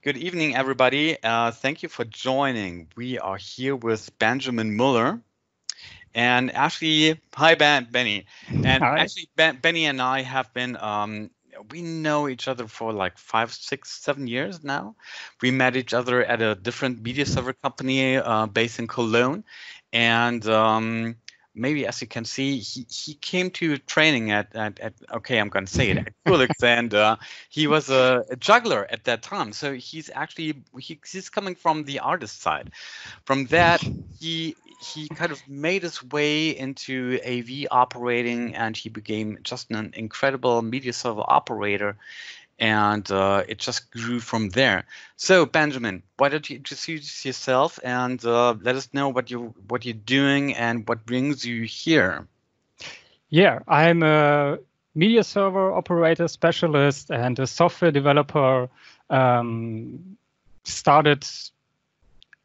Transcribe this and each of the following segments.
Good evening, everybody. Thank you for joining. We are here with Benjamin Müller. And actually, hi, Benny. And Hi. actually, Benny and I have been, we know each other for like 5, 6, 7 years now. We met each other at a different media server company based in Cologne. And maybe as you can see, he came to training at okay, I'm going to say it, at Kulix, and he was a juggler at that time. So he's actually, he's coming from the artist side. From that, he kind of made his way into AV operating, and he became just an incredible media server operator, and it just grew from there. So Benjamin, why don't you introduce yourself and let us know what you're doing and what brings you here? Yeah, I'm a media server operator specialist and a software developer. Started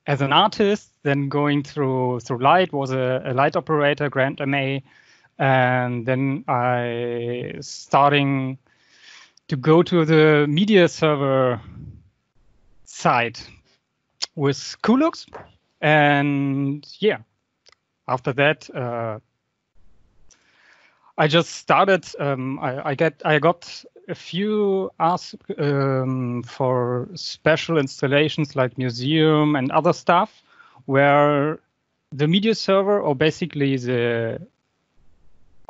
as an artist, then going through Light, was a Light operator, Grand MA, and then I starting to go to the media server side with Kulux, and yeah, after that I just started. I got a few asks for special installations like museum and other stuff, where the media server, or basically the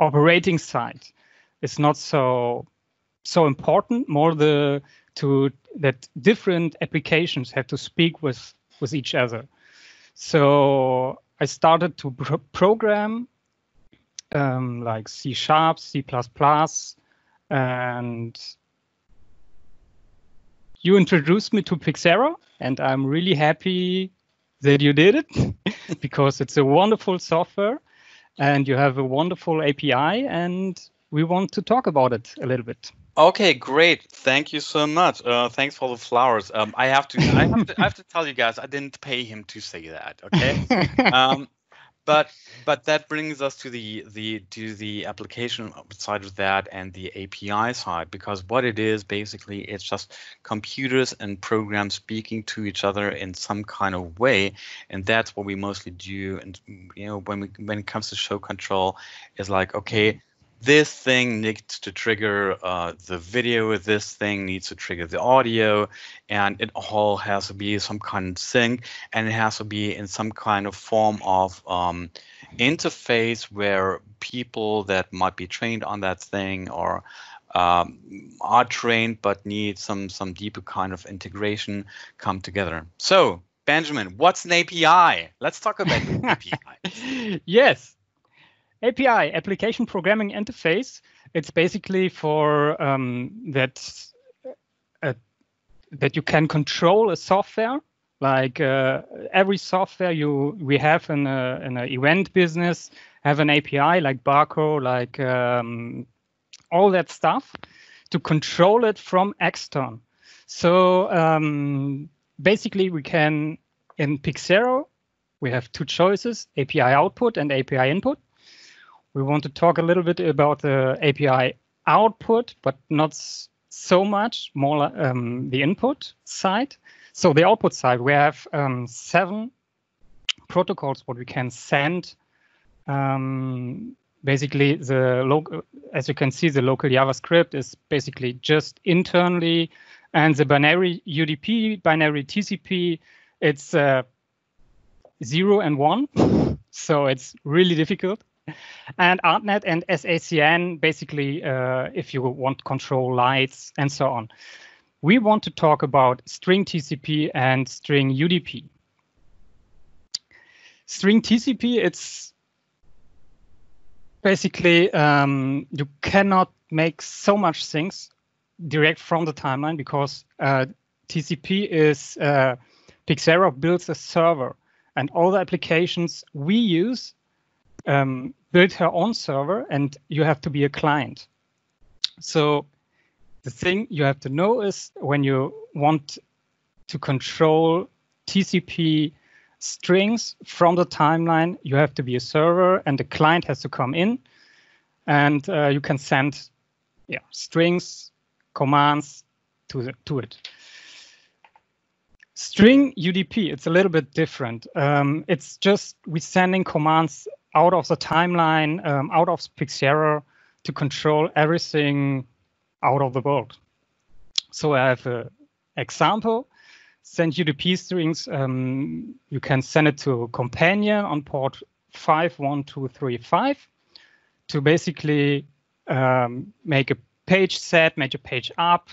operating side, is not so important. More that different applications have to speak with each other. So I started to program like C#, C++, and you introduced me to PIXERA, and I'm really happy that you did it because it's a wonderful software and you have a wonderful API, and we want to talk about it a little bit. Okay, great. Thank you so much. Thanks for the flowers. I have to tell you guys, I didn't pay him to say that. Okay. But that brings us to the application side of that and the API side, because what it is basically, it's just computers and programs speaking to each other in some kind of way, and that's what we mostly do. And when it comes to show control, it's like, okay, this thing needs to trigger the video, this thing needs to trigger the audio, and it all has to be some kind of sync, and it has to be in some kind of form of interface where people that might be trained on that thing or are trained but need some deeper kind of integration come together. So Benjamin, what's an API? Let's talk about the API. Yes. API, Application Programming Interface. It's basically for that you can control a software. Like every software we have in an event business have an API like Barco, like all that stuff to control it from external. So basically, we can in PIXERA we have two choices: API output and API input. We want to talk a little bit about the API output, but not so much, more the input side. So the output side, we have 7 protocols what we can send. Basically, the local, as you can see, the local JavaScript is basically just internally, and the binary UDP, binary TCP, it's 0 and 1, so it's really difficult. And ArtNet and SACN, basically, if you want to control lights and so on. We want to talk about string TCP and string UDP. String TCP, it's basically, you cannot make so much things direct from the timeline because TCP is, PIXERA builds a server, and all the applications we use build her own server, and you have to be a client. So the thing you have to know is when you want to control TCP strings from the timeline, you have to be a server, and the client has to come in, and you can send strings, commands to it. String UDP, it's a little bit different. It's just we're sending commands out of the timeline, out of PIXERA to control everything out of the world. So I have an example. Send UDP strings. You can send it to Companion on port 51235 to basically make a page set, make a page up,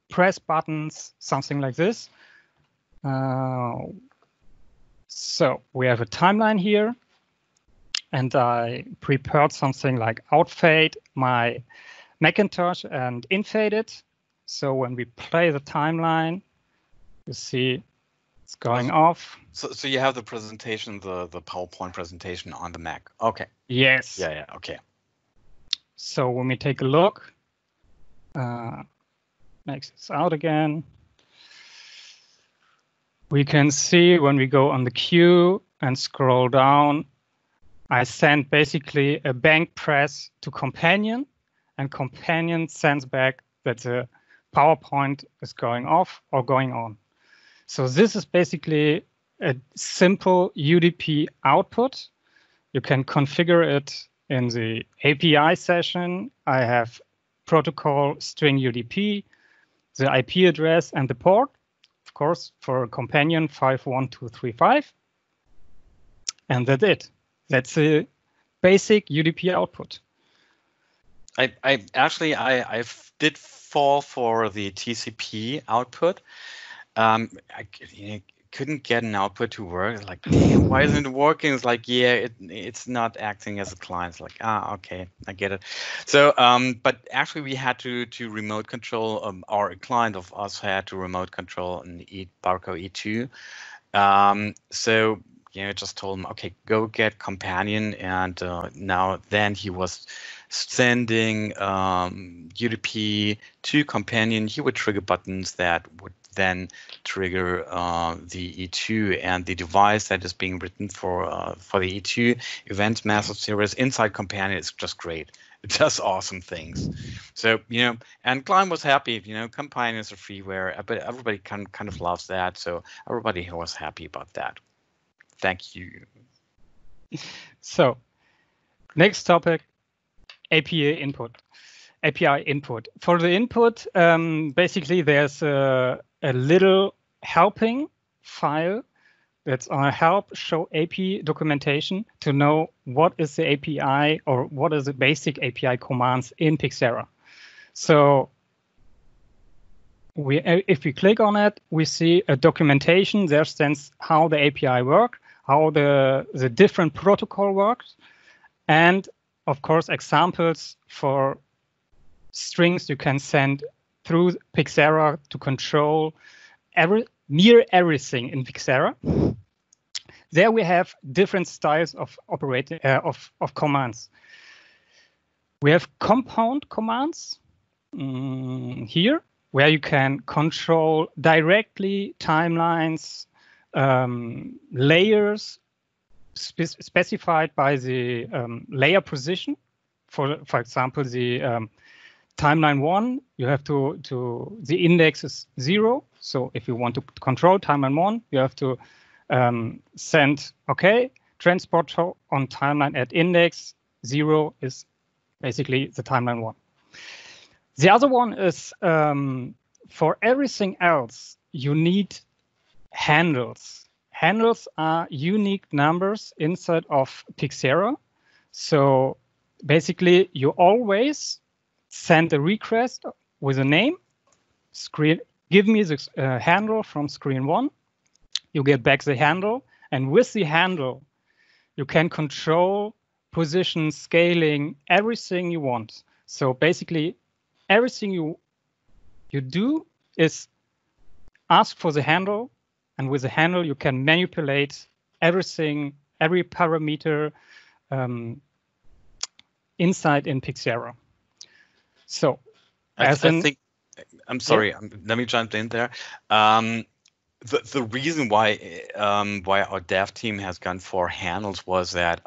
press buttons, something like this. So we have a timeline here, and I prepared something like outfade my Macintosh and infade it. So when we play the timeline, you see it's going off. So you have the presentation, the PowerPoint presentation on the Mac. Okay. Yes. Yeah. Okay. So when we take a look, make this out again. We can see when we go on the queue and scroll down, I send basically a bank press to Companion, and Companion sends back that the PowerPoint is going off or going on. So this is basically a simple UDP output. You can configure it in the API session. I have protocol string UDP, the IP address, and the port. Of course, for Companion 51235. And that's it. That's a basic UDP output. I did fall for the TCP output. I couldn't get an output to work. Like, damn, why isn't it working? It's like, yeah, it's not acting as a client. It's like, okay, I get it. So, but actually, we had to remote control. Or a client of us had to remote control an Barco E2. So, just told him, okay, go get Companion, and then he was sending UDP to Companion. He would trigger buttons that would then trigger the E2, and the device that is being written for the E2 events massive series inside Companion is just great. It does awesome things. So, and client was happy. Companion is a freeware, but everybody kind of loves that. So everybody was happy about that. Thank you. So, next topic, API input. For the input, basically there's a little helping file that's on a help show API documentation to know what is the API or what is the basic API commands in PIXERA. So if we click on it, we see a documentation. There stands how the API works, how the different protocol works, and of course examples for strings you can send through PIXERA to control near everything in PIXERA. There we have different styles of operating of commands. We have compound commands here, where you can control directly timelines, layers specified by the layer position. For example, the timeline 1, you have to the index is 0. So if you want to control timeline 1, you have to send, okay, transport on timeline at index 0 is basically the timeline 1. The other one is for everything else, you need handles. Handles are unique numbers inside of PIXERA. So basically, you always send a request with a name, give me the handle from screen 1. You get back the handle, and with the handle, you can control position, scaling, everything you want. So basically, everything you do is ask for the handle, and with the handle, you can manipulate everything, every parameter inside in PIXERA. So, I think, I'm sorry, yeah. Let me jump in there. The reason why our dev team has gone for handles was that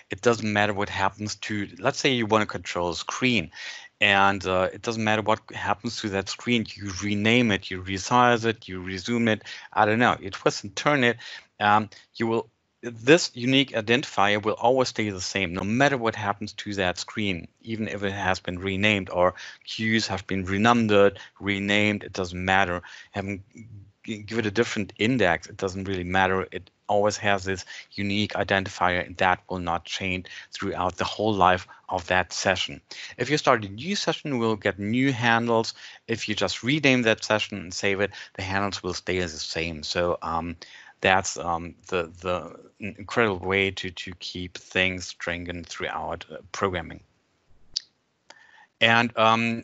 it doesn't matter what happens to, let's say you want to control a screen. And it doesn't matter what happens to that screen. You rename it, you resize it, you resume it. I don't know. You twist and turn it. You will. This unique identifier will always stay the same, no matter what happens to that screen, even if it has been renamed or queues have been renumbered, renamed. It doesn't matter. Give it a different index. It doesn't really matter. It always has this unique identifier, and that will not change throughout the whole life of that session. If you start a new session, you will get new handles. If you just rename that session and save it, the handles will stay the same. So that's the incredible way to keep things stringent throughout programming. And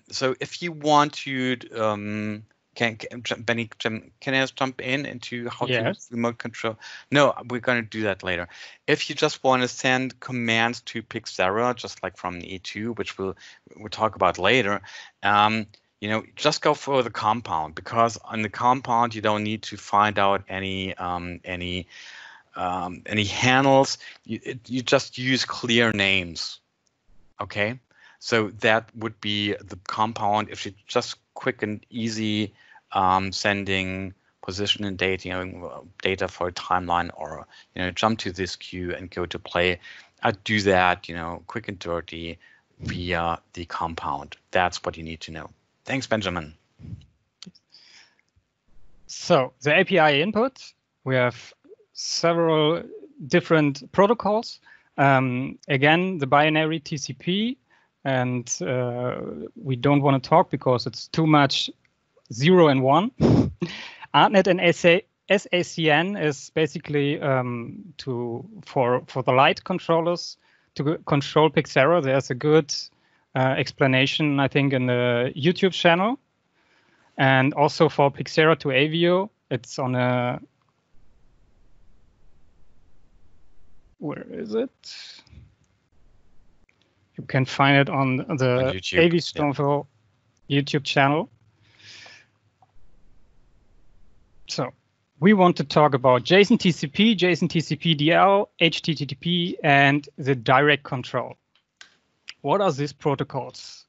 so if you want to Benny, can I just jump into how to remote control? No, we're going to do that later. If you just want to send commands to PIXERA, just like from E2, which we'll talk about later, you know, just go for the compound, because on the compound you don't need to find out any handles. You just use clear names. Okay, so that would be the compound. If you just quick and easy sending position and data for a timeline, or jump to this queue and go to play, I'd do that quick and dirty via the compound. That's what you need to know. Thanks, Benjamin. So the API input, we have several different protocols. Again, the binary TCP, and we don't want to talk because it's too much 0 and 1. ArtNet and SACN is basically for the light controllers to control PIXERA. There's a good explanation, I think, in the YouTube channel. And also for PIXERA to Avio, it's on a... Where is it? You can find it on the AV Stormfall YouTube channel. So we want to talk about JSON TCP, JSON TCP DL, HTTP, and the direct control. What are these protocols?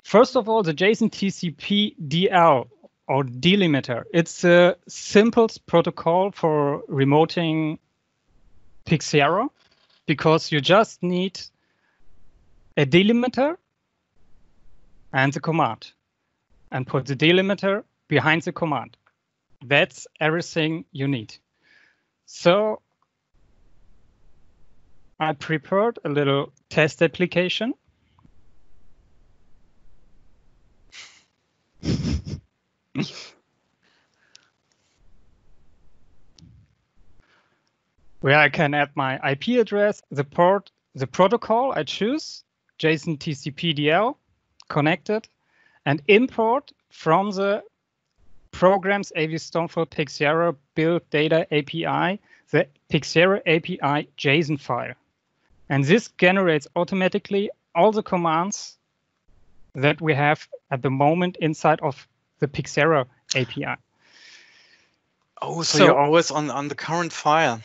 First of all, the JSON TCP DL, or delimiter. It's the simplest protocol for remoting PIXERA, because you just need a delimiter and the command, and put the delimiter behind the command. That's everything you need. So I prepared a little test application. Where I can add my IP address, the port, the protocol I choose, JSON TCP DL, connected, and import from the programs AV Stormfall PIXERA build data API, the PIXERA API JSON file. And this generates automatically all the commands that we have at the moment inside of the PIXERA API. Oh, so you're always on the current file.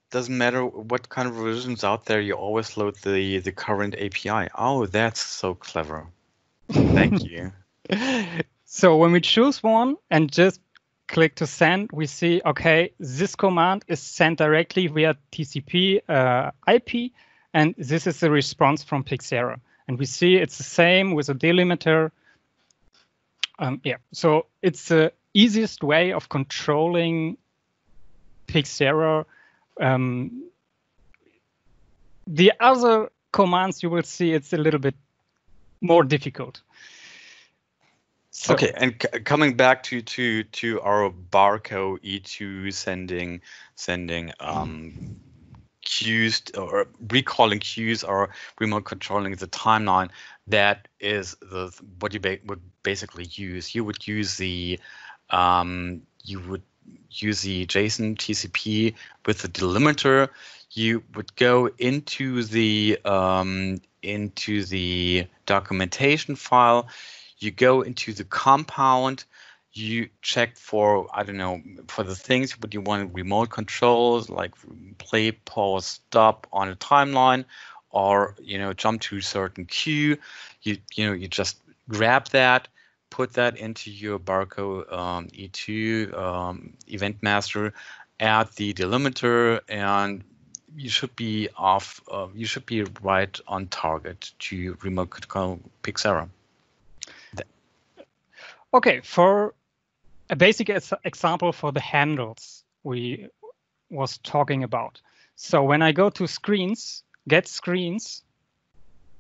Doesn't matter what kind of revisions out there, you always load the current API. Oh, that's so clever. Thank you. So when we choose one and just click to send, we see, okay, this command is sent directly via TCP IP, and this is the response from PIXERA. And we see it's the same with a delimiter. So it's the easiest way of controlling PIXERA. The other commands you will see, it's a little bit more difficult. So, okay, and coming back to our Barco E2 sending queues, or recalling queues, or remote controlling the timeline, that is what you would basically use. You would use the JSON TCP with the delimiter. You would go into the documentation file. You go into the compound. You check for, I don't know, for the things what you want remote controls, like play, pause, stop on a timeline, or jump to a certain queue, you just grab that, put that into your barcode E2 event master, add the delimiter, and you should be off. You should be right on target to remote control PIXERA. Okay, for a basic example for the handles we was talking about. So when I go to screens, get screens,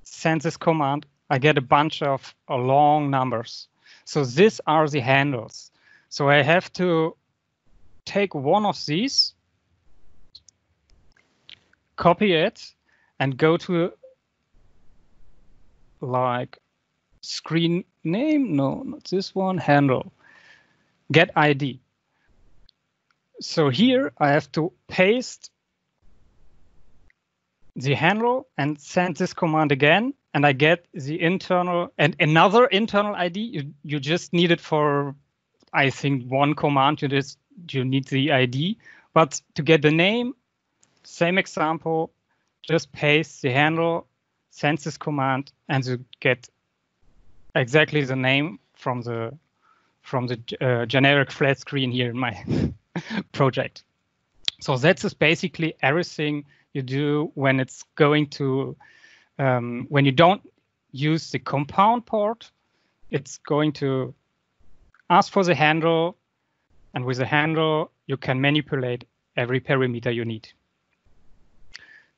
send this command, I get a bunch of long numbers. So these are the handles. So I have to take one of these, copy it, and go to like screen name, no, not this one, handle, get ID. So here I have to paste the handle and send this command again, and I get the internal and another internal ID. You just need it for, I think, one command. You need the ID, but to get the name, same example, just paste the handle, send this command, and you get exactly the name from the generic flat screen here in my project. So that's basically everything you do when it's going to when you don't use the compound port. It's going to ask for the handle, and with the handle you can manipulate every parameter you need.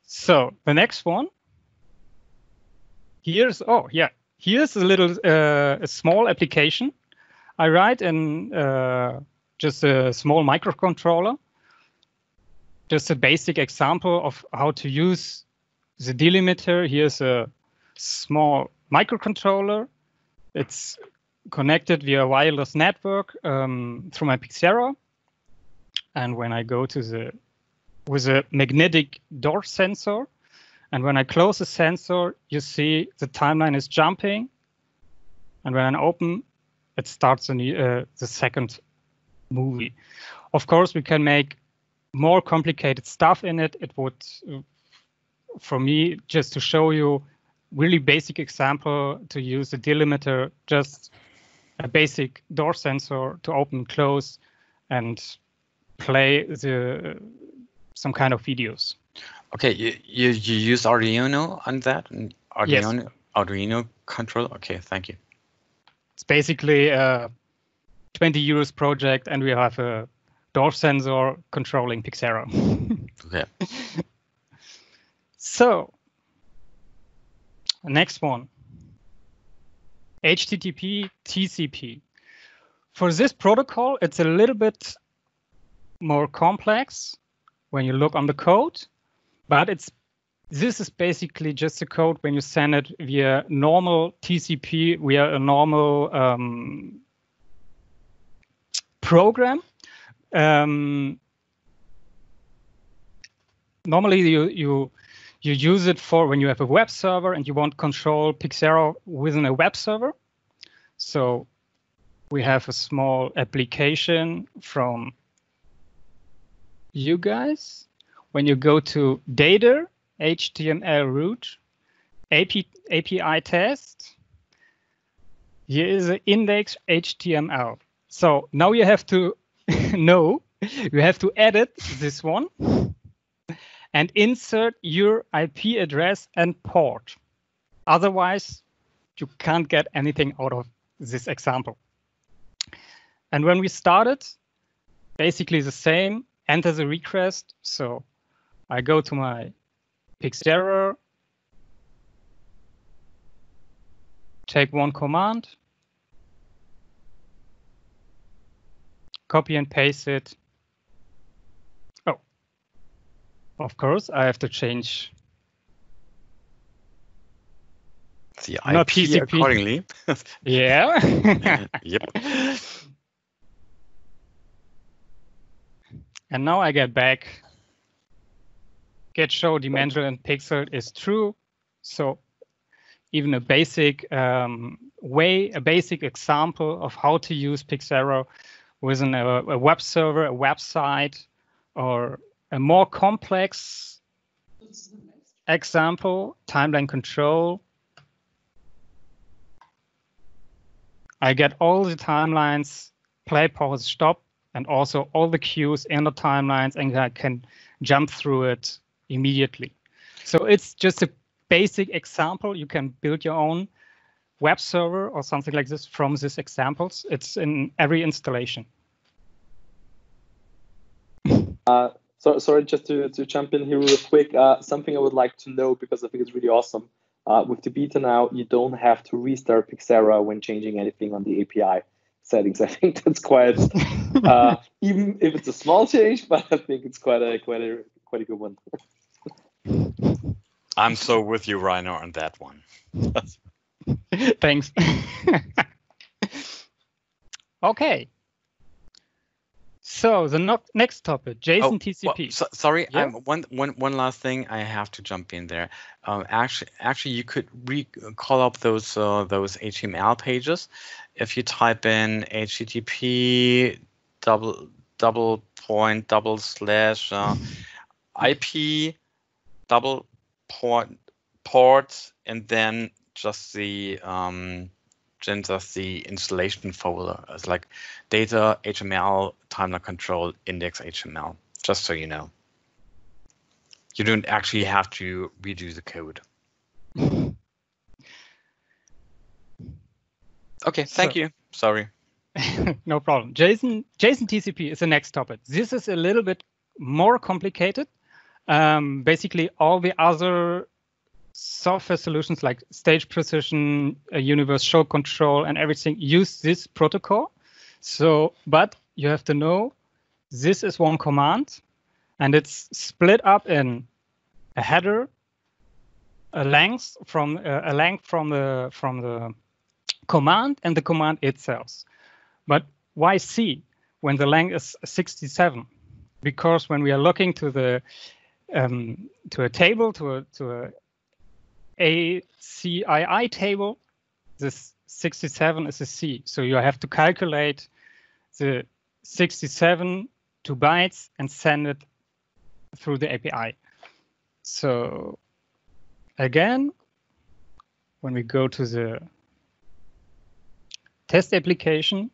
So the next one, here's a little a small application. I write in just a small microcontroller, just a basic example of how to use the delimiter. Here's a small microcontroller. It's connected via wireless network through my PIXERA. And when I go to with a magnetic door sensor, and when I close the sensor, you see the timeline is jumping. And when I open, it starts the second movie. Of course, we can make more complicated stuff in it. It would, for me, just to show you really basic example to use the delimiter, just a basic door sensor to open and close and play some kind of videos. Okay, you use Arduino on that? Arduino, yes. Arduino control? Okay, thank you. It's basically a 20 euros project, and we have a door sensor controlling PIXERA. Okay. So, next one. HTTP, TCP. For this protocol, it's a little bit more complex when you look on the code, but this is basically just a code when you send it via normal TCP, via a normal program. Normally, you use it for when you have a web server and you want to control PIXERA within a web server. So we have a small application from you guys. When you go to data, HTML root, API test, here is the index HTML. So now you have to know, you have to edit this one and insert your IP address and port. Otherwise, you can't get anything out of this example. And when we started, basically the same, enter the request. So I go to my PIXERA, take one command, copy and paste it. Oh, of course, I have to change the IP accordingly. Yeah. Yep. And now I get back. Get show dimensional and pixel is true. So even a basic a basic example of how to use PIXERA within a web server, a website, or a more complex example, timeline control. I get all the timelines, play, pause, stop, and also all the queues in the timelines, and I can jump through it immediately. So it's just a basic example. You can build your own web server or something like this from these examples. It's in every installation. So sorry, just to jump in here real quick, something I would like to know, because I think it's really awesome. With the beta now, you don't have to restart PIXERA when changing anything on the API settings. I think that's quite, even if it's a small change, but I think it's quite a good one. I'm so with you, Rainer, on that one. Thanks. Okay. So the next topic, JSON TCP. Well, sorry, Yeah? one last thing. I have to jump in there. Actually, you could call up those HTML pages if you type in HTTP /IP ports, and then just the installation folder as like data HTML timeline control index HTML, just so you know. You don't actually have to redo the code. Okay, thank you. Sorry. No problem. JSON TCP is the next topic. This is a little bit more complicated. Basically, all the other software solutions like Stage Precision, Universe Showcontrol, and everything use this protocol. So, but you have to know this is one command, and it's split up in a header, a length from the command, and the command itself. But why C when the length is 67? Because when we are looking to the to a table, to a ACII table, this 67 is a C. So you have to calculate the 67 to bytes and send it through the API. So again, when we go to the test application,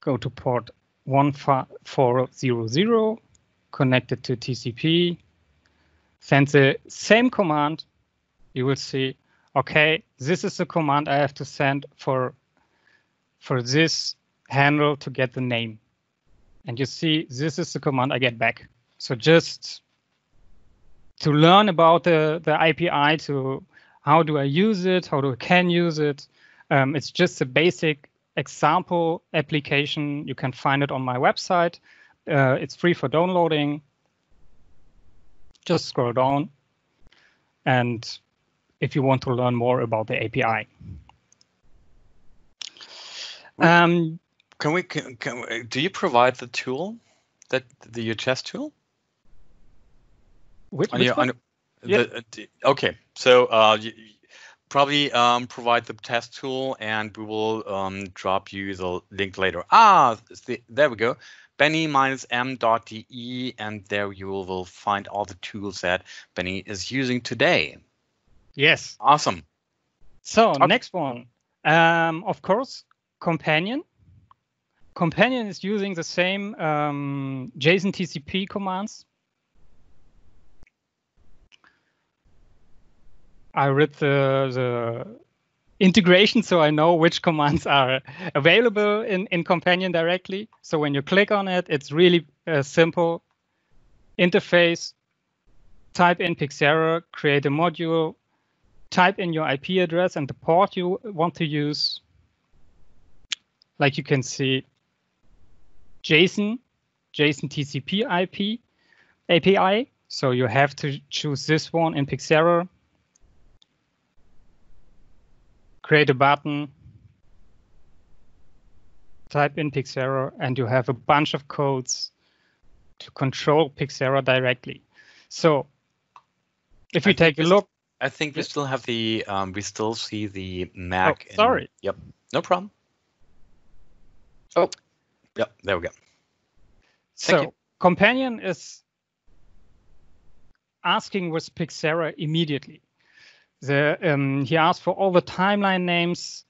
go to port 1400, connect it to TCP, send the same command. You will see, okay, this is the command I have to send for this handle to get the name. And you see, this is the command I get back. So just to learn about the API, to how do I use it, how do I can use it. It's just a basic example application. You can find it on my website. It's free for downloading. Just scroll down, and if you want to learn more about the API. Can we, do you provide the tool, your test tool? Which one? Okay, so you probably provide the test tool, and we will drop you the link later. There we go. benny-m.de, and there you will find all the tools that Benny is using today. Yes. Awesome. So next one, of course, Companion. Companion is using the same JSON TCP commands. I read the integration, so I know which commands are available in Companion directly. So when you click on it, it's really a simple interface. Type in PIXERA, create a module, type in your IP address and the port you want to use. Like you can see, JSON TCP IP API. So you have to choose this one in PIXERA. Create a button, type in PIXERA, and you have a bunch of codes to control PIXERA directly. So if you take a look, I think we still have the we still see the Mac. Oh, sorry. Yep, no problem. Oh, yep, there we go. So Companion is asking with PIXERA immediately. He asked for all the timeline names,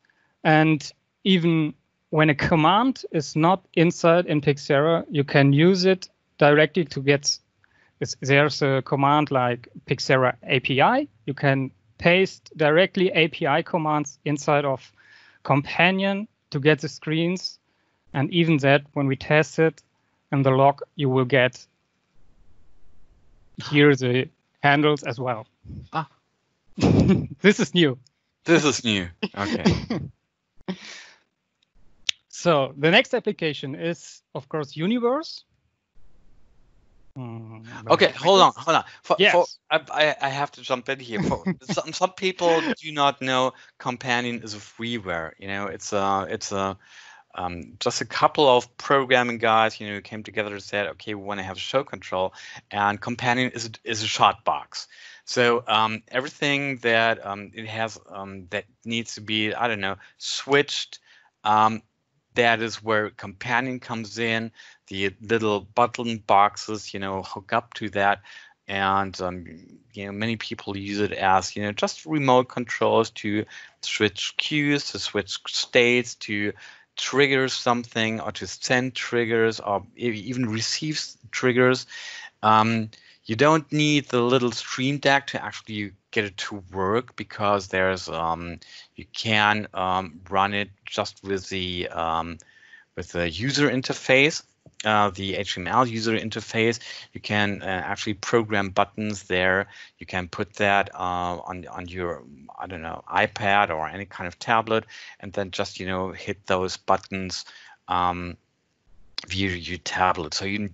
and even when a command is not inside in PIXERA, you can use it directly to get. There's a command like PIXERA API. You can paste directly API commands inside of Companion to get the screens, and even that, when we test it in the log, you will get here the handles as well. Ah. This is new. This is new. Okay. So the next application is, of course, Universe. Okay, hold on. Yes. I have to jump in here. Some people do not know Companion is a freeware. You know, it's just a couple of programming guys, you know, came together and said, okay, we want to have show control, and Companion is a short box. So everything that it has that needs to be, I don't know, switched. That is where Companion comes in. The little button boxes, you know, hook up to that, and you know, many people use it as, you know, just remote controls to switch queues, to switch states, to trigger something, or to send triggers, or even receive triggers. You don't need the little Stream Deck to actually get it to work, because there's you can run it just with the user interface, the HTML user interface. You can actually program buttons there. You can put that on your, I don't know, iPad or any kind of tablet, and then just, you know, hit those buttons via your tablet. So you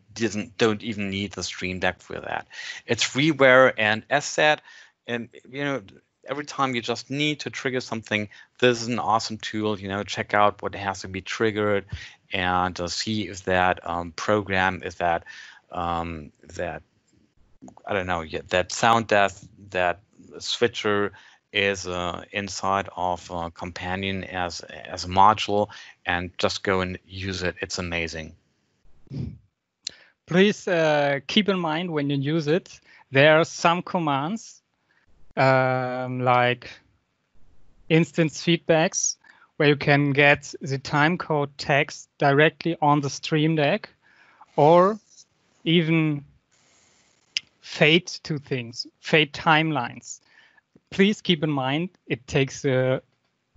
don't even need the Stream Deck for that. It's freeware, and as said, and you know, every time you just need to trigger something, this is an awesome tool. You know, check out what has to be triggered, and see if that program is that that, I don't know, that sound that switcher is inside of Companion as a module, and just go and use it. It's amazing. Please keep in mind when you use it, there are some commands like instance feedbacks, where you can get the timecode text directly on the Stream Deck, or even fade to things, fade timelines. Please keep in mind, it takes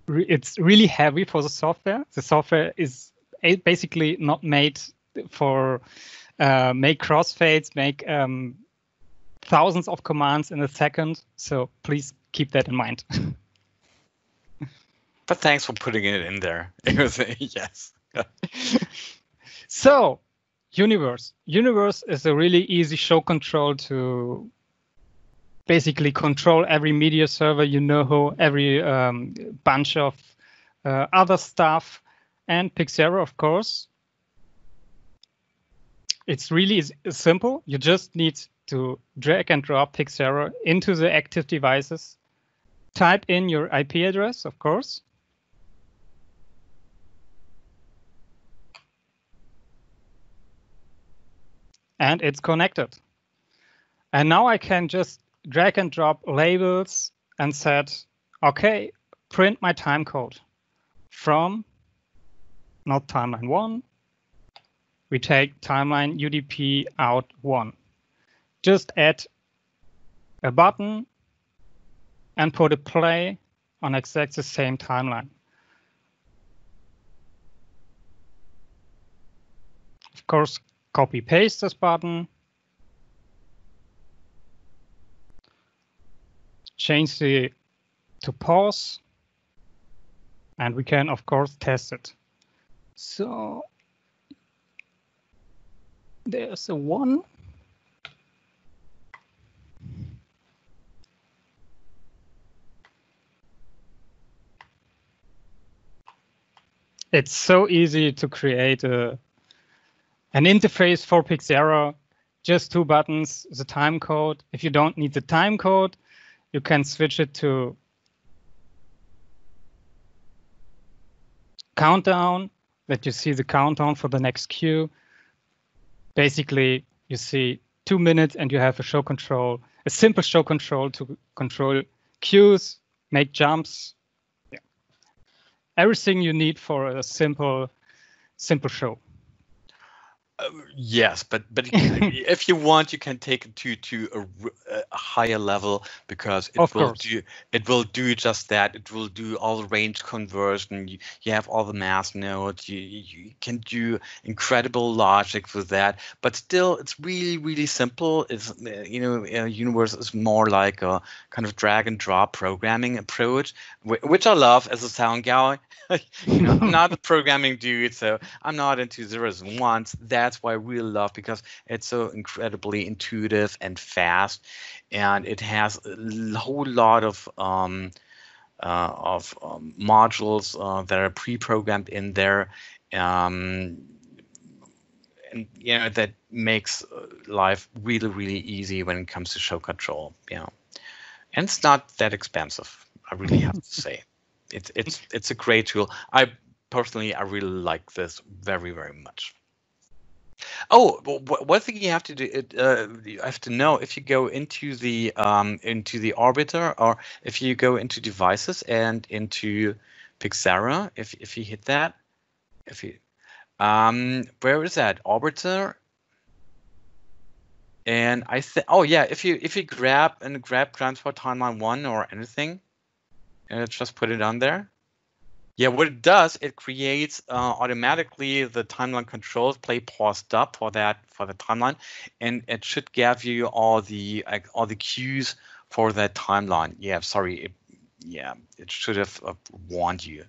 it's really heavy for the software. The software is basically not made for make crossfades, make thousands of commands in a second. So please keep that in mind. But thanks for putting it in there. It was yes. So Universe. Universe is a really easy show control to basically control every media server, you know, every bunch of other stuff, and PIXERA, of course. It's really simple. You just need to drag and drop PIXERA into the active devices. Type in your IP address, of course. And it's connected. And now I can just drag and drop labels and set, okay, print my timecode from not timeline 1. We take timeline UDP out 1. Just add a button and put a play on exactly the same timeline. Of course, copy paste this button. Change to pause. And we can, of course, test it. So there's a 1. It's so easy to create an interface for PIXERA, just 2 buttons, the time code. If you don't need the time code, you can switch it to countdown, that you see the countdown for the next queue. Basically, you see 2 minutes and you have a show control, a simple show control to control queues, make jumps. Yeah. Everything you need for a simple show. Yes, but if you want, you can take it to a higher level, because it will do just that. It will do all the range conversion. You have all the math nodes. You can do incredible logic with that. But still, it's really simple. It's Universe is more like a kind of drag and drop programming approach, which I love as a sound guy. I'm not a programming dude, so I'm not into zeros and ones. That's why I really love, because it's so incredibly intuitive and fast, and it has a whole lot of modules that are pre-programmed in there, and that makes life really easy when it comes to show control. And it's not that expensive, I really have to say. It's a great tool. I really like this very much. Oh, one thing you have to do, you have to know, if you go into the orbiter, or if you go into devices and into PIXERA, if you hit that, where is that orbiter? And I think, oh yeah, if you grab transport timeline 1 or anything, and just put it on there. Yeah, what it does, it creates automatically the timeline controls, play, pause, stop for the timeline, and it should give you all the cues for that timeline. Yeah, sorry, it should have warned you.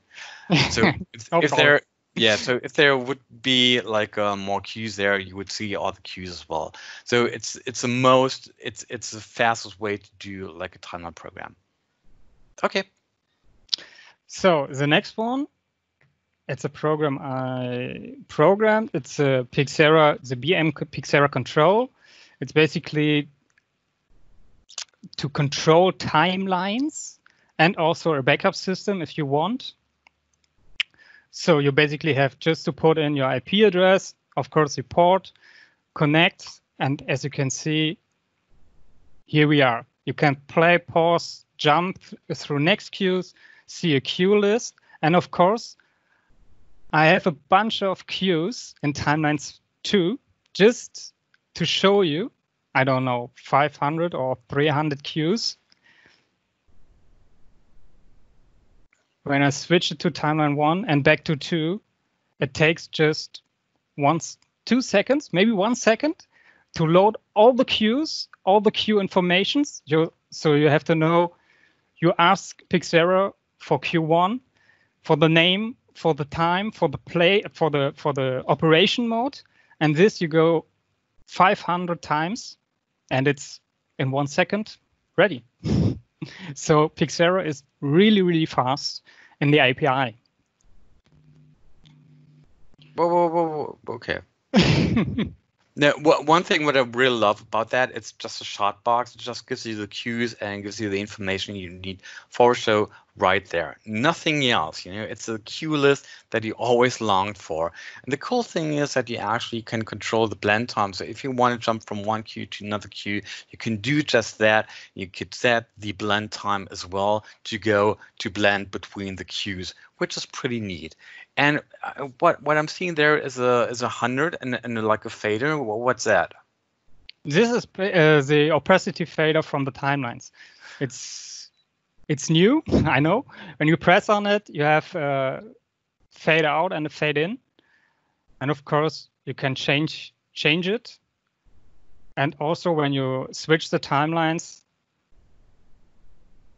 So if there would be like more cues there, you would see all the cues as well. So it's the fastest way to do like a timeline program. Okay. So the next one, it's a program I programmed. It's a PIXERA, the BM PIXERA Control. It's basically to control timelines and also a backup system if you want. So you basically have just to put in your IP address, of course, the port, connect, and as you can see, here we are. You can play, pause, jump through next queues, see a queue list, and of course, I have a bunch of queues in timelines too, just to show you, I don't know, 500 or 300 queues. When I switch it to timeline 1 and back to 2, it takes just 2 seconds, maybe 1 second, to load all the queues, all the queue informations. So you have to know, you ask PIXERA for Q1, for the name, for the time, for the play, for the operation mode, and this you go 500 times, and it's in 1 second ready. So PIXERA is really fast in the API. Whoa. Okay. Now, one thing what I really love about that, it's just a shot box. It just gives you the cues and gives you the information you need for a show right there. Nothing else. It's a queue list that you always longed for. And the cool thing is that you actually can control the blend time. So if you want to jump from one queue to another queue, you can do just that. You could set the blend time as well to go to blend between the queues, which is pretty neat. And what I'm seeing there is a 100 and like a fader. What's that? This is the opacity fader from the timelines. It's new, I know. When you press on it, you have a fade out and a fade in, and of course you can change it. And also when you switch the timelines,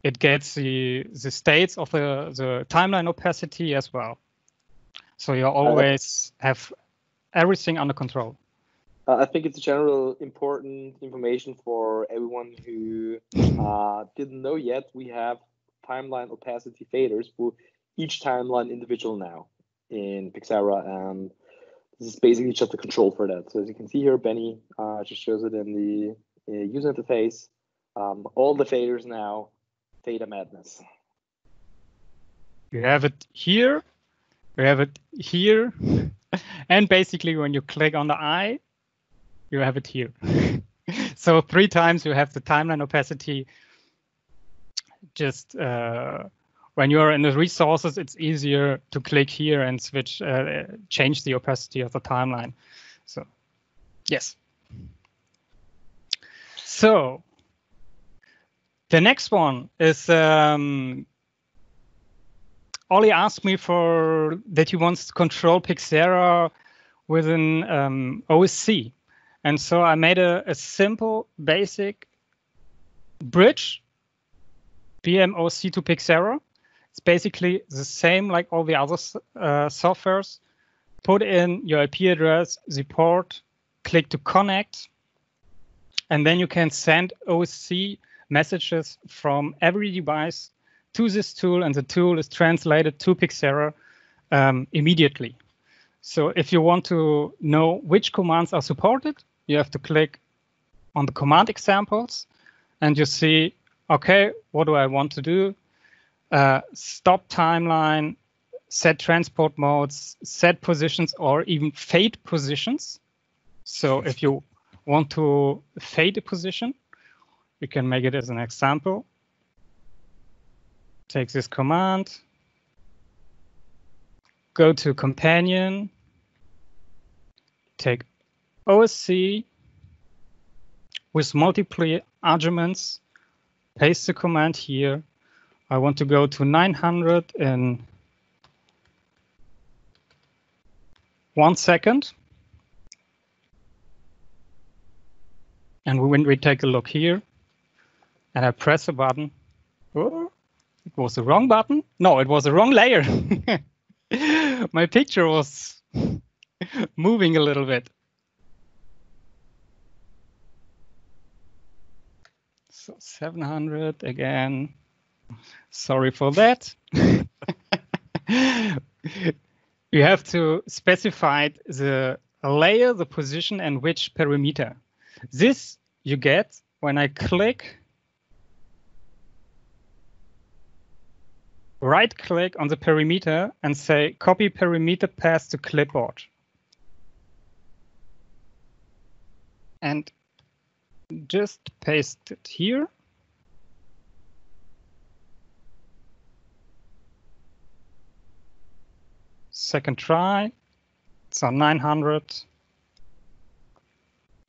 it gets the states of the timeline opacity as well. So you always have everything under control. I think it's a general important information for everyone who didn't know yet. We have timeline opacity faders for each timeline individual now in PIXERA, and this is basically just a control for that. So as you can see here, Benny just shows it in the user interface. All the faders now, fader madness. You have it here. We have it here, and basically when you click on the eye, you have it here. So 3 times you have the timeline opacity. Just when you're in the resources, it's easier to click here and switch, change the opacity of the timeline. So, yes. So the next one is Ollie asked me for that he wants to control PIXERA within OSC. And so I made a simple, basic bridge, BMOC to PIXERA. It's basically the same like all the other softwares. Put in your IP address, the port, click to connect, and then you can send OSC messages from every device to this tool, and the tool is translated to PIXERA immediately. So if you want to know which commands are supported, you have to click on the command examples, and you see, okay, what do I want to do? Stop timeline, set transport modes, set positions, or even fade positions. So if you want to fade a position, you can make it as an example. Take this command, go to Companion, take OSC with multiple arguments, paste the command here. I want to go to 900 in 1 second. And when we take a look here, and I press a button, oh, it was the wrong button. No, it was the wrong layer. My picture was moving a little bit. So 700 again. Sorry for that. You have to specify the layer, the position, and which parameter. This you get when I click, right-click on the parameter and say copy parameter path to clipboard. And just paste it here. Second try. So 900.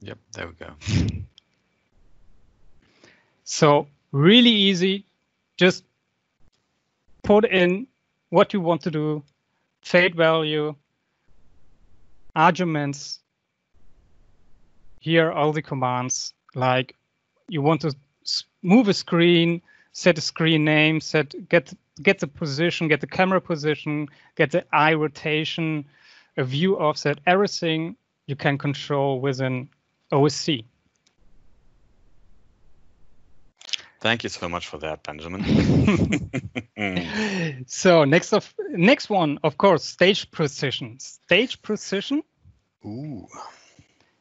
Yep, there we go. So really easy. Just put in what you want to do, fade value, arguments. Here are all the commands. Like you want to move a screen, set a screen name, get the position, get the camera position, get the eye rotation, a view offset, everything you can control within OSC. Thank you so much for that, Benjamin. So next one, of course, stage precision. Stage precision. Ooh.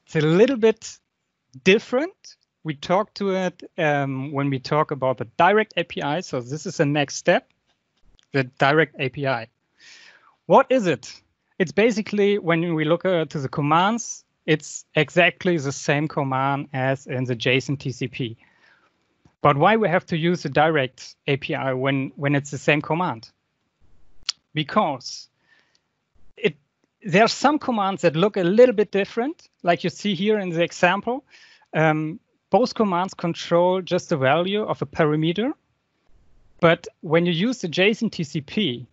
It's a little bit different. We talk to it when we talk about the direct API. So this is the next step, the direct API. What is it? It's basically when we look to the commands, it's exactly the same command as in the JSON TCP. But why we have to use the direct API when it's the same command? Because there are some commands that look a little bit different, like you see here in the example. Both commands control just the value of a parameter. But when you use the JSON TCP,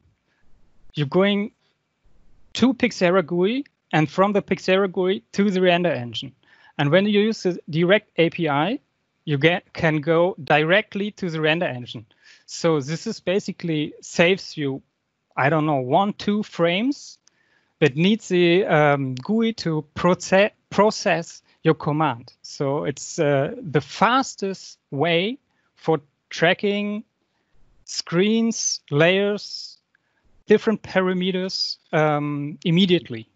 you're going to PIXERA GUI and from the PIXERA GUI to the render engine. And when you use the direct API, you can go directly to the render engine. So this is basically saves you, I don't know, 1-2 frames that needs the GUI to process your command. So it's the fastest way for tracking screens, layers, different parameters immediately.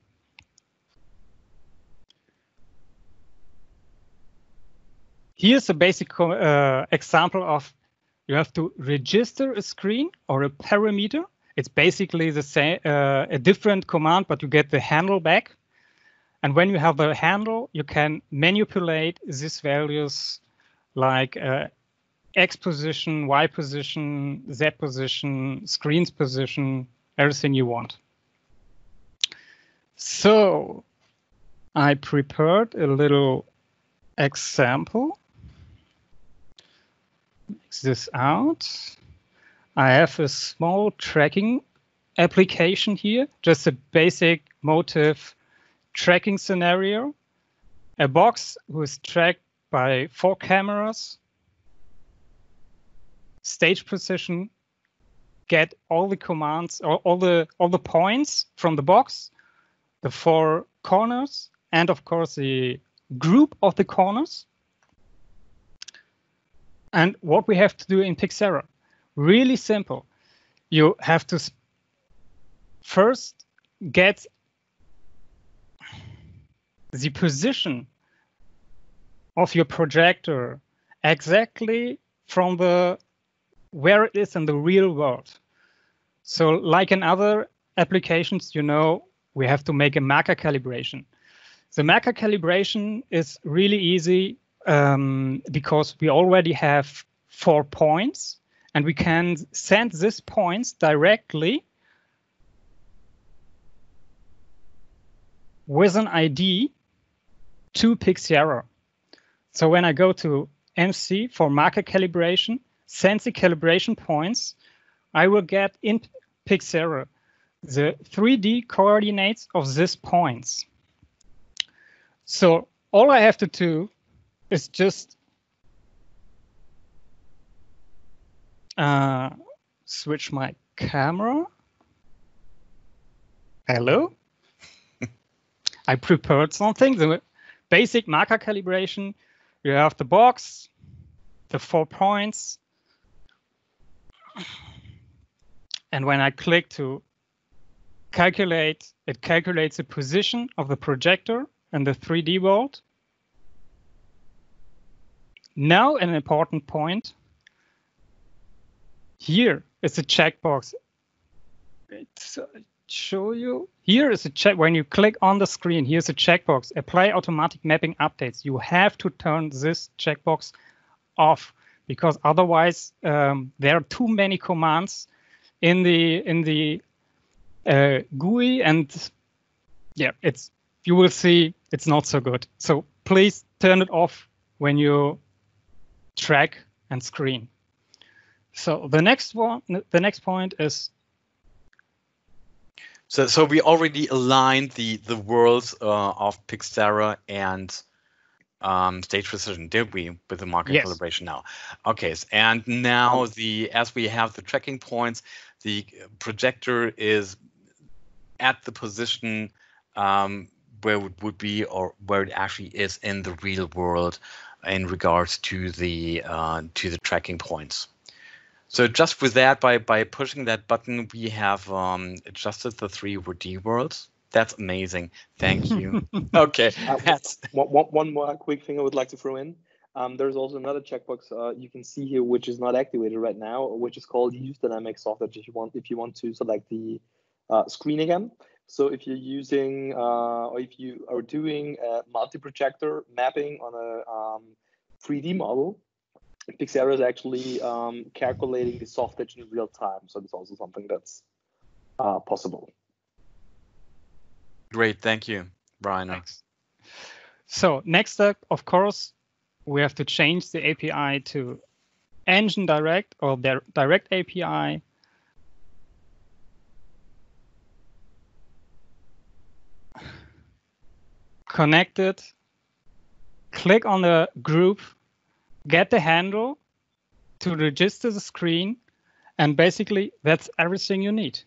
Here's a basic example of you have to register a screen or a parameter. It's basically the same, a different command, but you get the handle back. And when you have a handle, you can manipulate these values like X position, Y position, Z position, screen's position, everything you want. So I prepared a little example. Mix this out. I have a small tracking application here, just a basic motive tracking scenario. A box who is tracked by 4 cameras, stage position, get all the commands or all the points from the box, the 4 corners, and of course the group of the corners. And what we have to do in PIXERA, really simple. You have to first get the position of your projector exactly from where it is in the real world. So like in other applications, you know, we have to make a marker calibration. The marker calibration is really easy because we already have 4 points, and we can send these points directly with an ID to PIXERA. So when I go to MC for marker calibration, send the calibration points, I will get in PIXERA the 3D coordinates of these points. So all I have to do is just switch my camera. Hello? I prepared something, the basic marker calibration. You have the box, the 4 points. And when I click to calculate, it calculates the position of the projector in the 3D world. Now an important point. Here is a checkbox. Show you. Here is a check. When you click on the screen, here's a checkbox. Apply automatic mapping updates. You have to turn this checkbox off because otherwise there are too many commands in the GUI, and yeah, you will see it's not so good. So please turn it off when you track and screen. So the next point is. So we already aligned the worlds of PIXERA and stage precision, did we, with the marker calibration now? Okay, and now as we have the tracking points, the projector is at the position where it would be, or where it actually is in the real world in regards to the tracking points. So just with that, by pushing that button, we have adjusted the 3D worlds. That's amazing. Thank you. Okay. One more quick thing I would like to throw in. There's also another checkbox you can see here, which is not activated right now, which is called Use Dynamic Software if you want to select the screen again. So if you're using or if you are doing multi-projector mapping on a 3D model, PIXERA is actually calculating the soft edge in real time. So it's also something that's possible. Great, thank you, Brian. Thanks. So next up, of course, we have to change the API to Engine Direct or Direct API. Connect it, click on the group, get the handle to register the screen, and basically that's everything you need.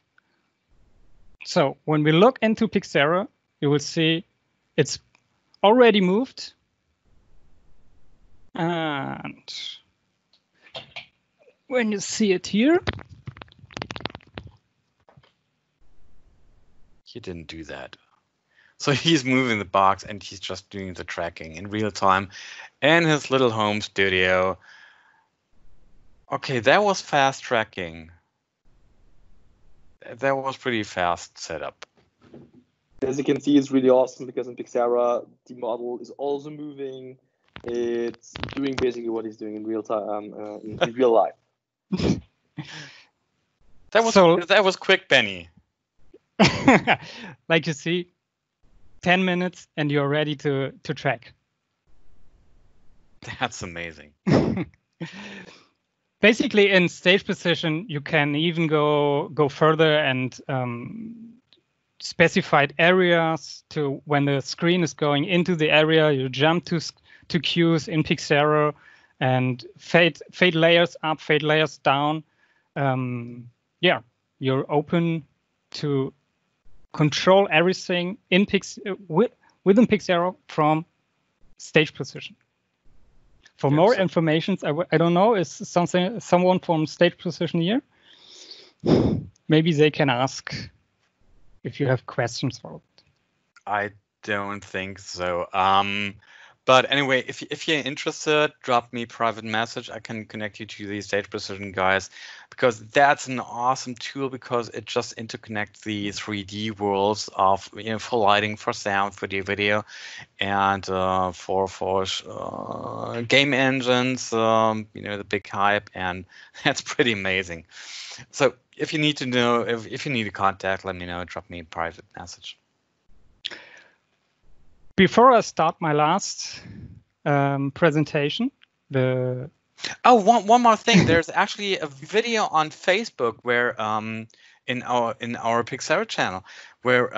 So when we look into PIXERA, you will see it's already moved. And when you see it here, he didn't do that. So he's moving the box and he's just doing the tracking in real time in his little home studio. Okay, that was fast tracking. That was pretty fast setup. As you can see, it's really awesome because in PIXERA, the model is also moving. It's doing basically what it's doing in real time, in real life. That was quick, Benny. Like you see, 10 minutes and you're ready to track. That's amazing. Basically, in stage position, you can even go further and specified areas to when the screen is going into the area, you jump to queues in PIXERA and fade layers up, fade layers down. Yeah, you're open to control everything in within PIXERA from stage position. For more information, I don't know, is someone from stage position here? Maybe they can ask if you have questions for it. I don't think so. But anyway, if you're interested, drop me a private message. I can connect you to the stage position guys, because that's an awesome tool because it just interconnects the 3D worlds of for lighting, for sound, for the video, and for game engines. The big hype, and that's pretty amazing. So if you need to know, if you need a contact, let me know. Drop me a private message. Before I start my last presentation, one more thing. There's actually a video on Facebook where in our PIXERA channel where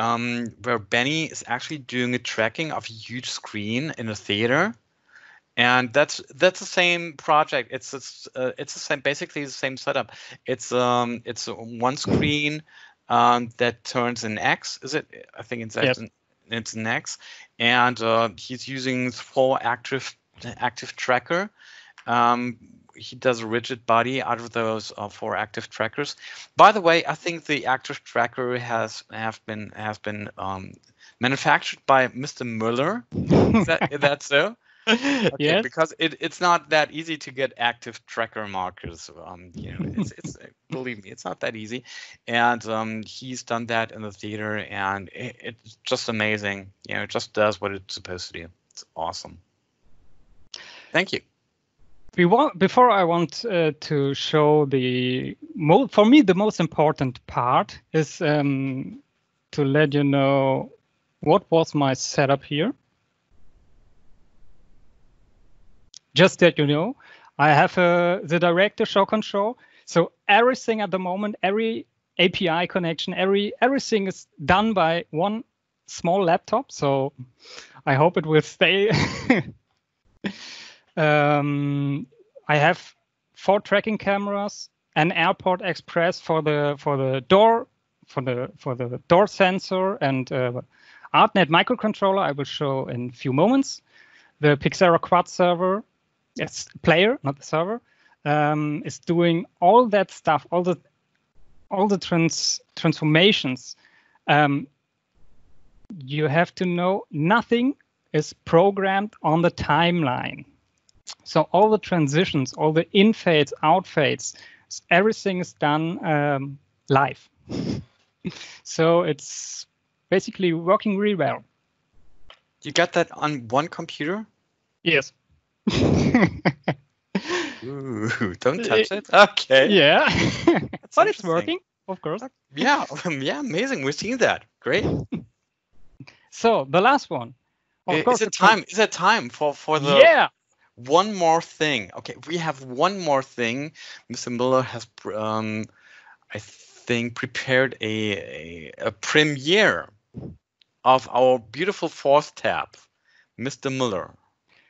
Benny is actually doing a tracking of a huge screen in a theater, and that's the same project. It's the same, basically the same setup. It's one screen that turns an X. Is it? I think it's yes. It's an X, and he's using 4 active tracker. He does a rigid body out of those 4 active trackers. By the way, I think the active tracker has been manufactured by Mr. Müller. Is that so? Okay, yes. Because it's not that easy to get active tracker markers. It's believe me, it's not that easy. And he's done that in the theater, and it's just amazing. It just does what it's supposed to do. It's awesome. Thank you. Before I want to show for me, the most important part is to let you know what was my setup here. Just that you know, I have the director Showcontrol. So everything at the moment, every API connection, everything is done by one small laptop. So I hope it will stay. I have 4 tracking cameras, an Airport Express for the door sensor, and ArtNet microcontroller. I will show in a few moments. The PIXERA Quad server, yes, player, not the server, is doing all that stuff, all the transformations. You have to know nothing is programmed on the timeline. So all the transitions, all the in fades, out fades, everything is done live. So it's basically working really well. You got that on one computer? Yes. Ooh, don't touch it. Okay. Yeah. But it's working, of course. Yeah, amazing. We're seeing that. Great. So the last one. Of course, is it time for the one more thing? Okay, we have one more thing. Mr. Müller has I think prepared a premiere of our beautiful 4th tab. Mr. Müller,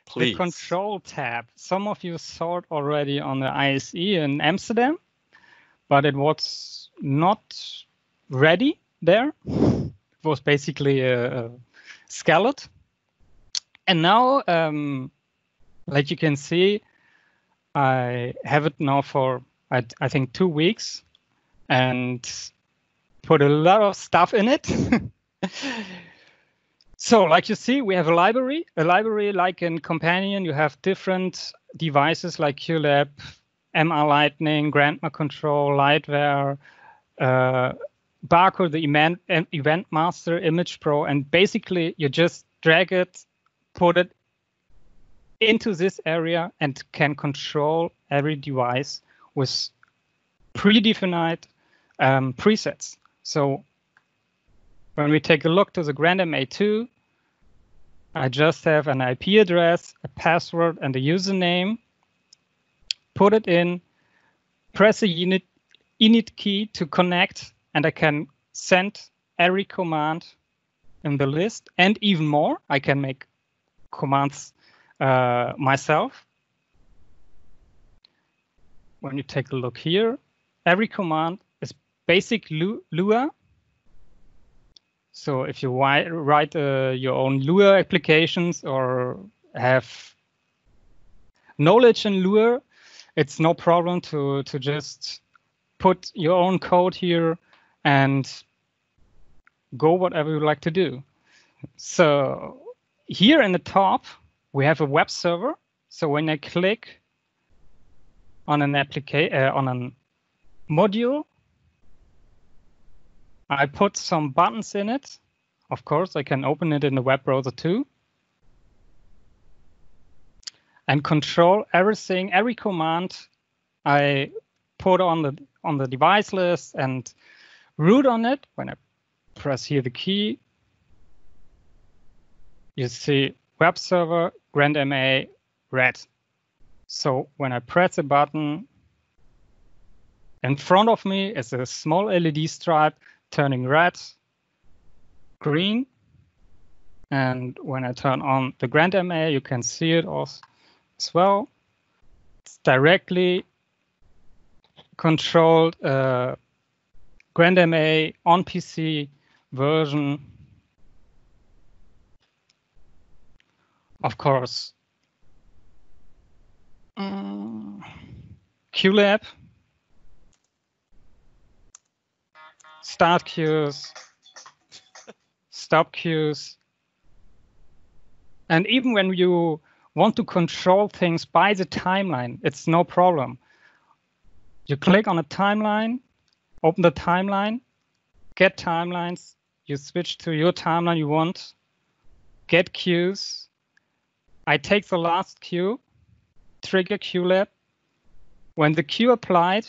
please. The control tab. Some of you saw it already on the ISE in Amsterdam, but it was not ready there. It was basically a skeleton. And now, like you can see, I have it now for, I think, 2 weeks, and put a lot of stuff in it. So like you see, we have a library like in Companion. You have different devices like QLab, MR Lightning, Grandma Control, Lightware, Barcode, the event master, image pro, and basically you just drag it, put it into this area, and can control every device with predefined presets. So when we take a look to the GrandMA2, I just have an IP address, a password, and a username. Put it in, press a init key to connect, and I can send every command in the list, and even more. I can make commands myself. When you take a look here, every command is basic Lua. So if you write your own Lua applications or have knowledge in Lua, it's no problem to just put your own code here and go whatever you like to do. So here in the top, we have a web server. So when I click on an on a module, I put some buttons in it. Of course, I can open it in the web browser too. And control everything, every command I put on the device list and root on it. When I press here the key, you see web server, GrandMA, red. So when I press a button, in front of me is a small LED stripe turning red, green. And when I turn on the GrandMA, you can see it also as well. It's directly controlled GrandMA on PC version. Of course, QLab, start queues, stop queues. And even when you want to control things by the timeline, it's no problem. You click on a timeline, open the timeline, get timelines, you switch to your timeline you want, get queues. I take the last queue, trigger QLab. When the queue applied,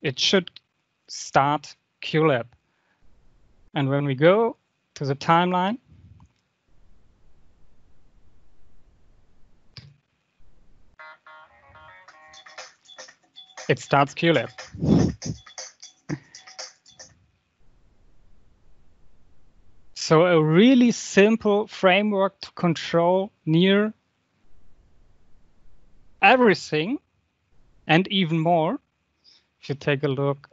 it should start QLab. And when we go to the timeline, it starts QLab. So a really simple framework to control near everything and even more. If you take a look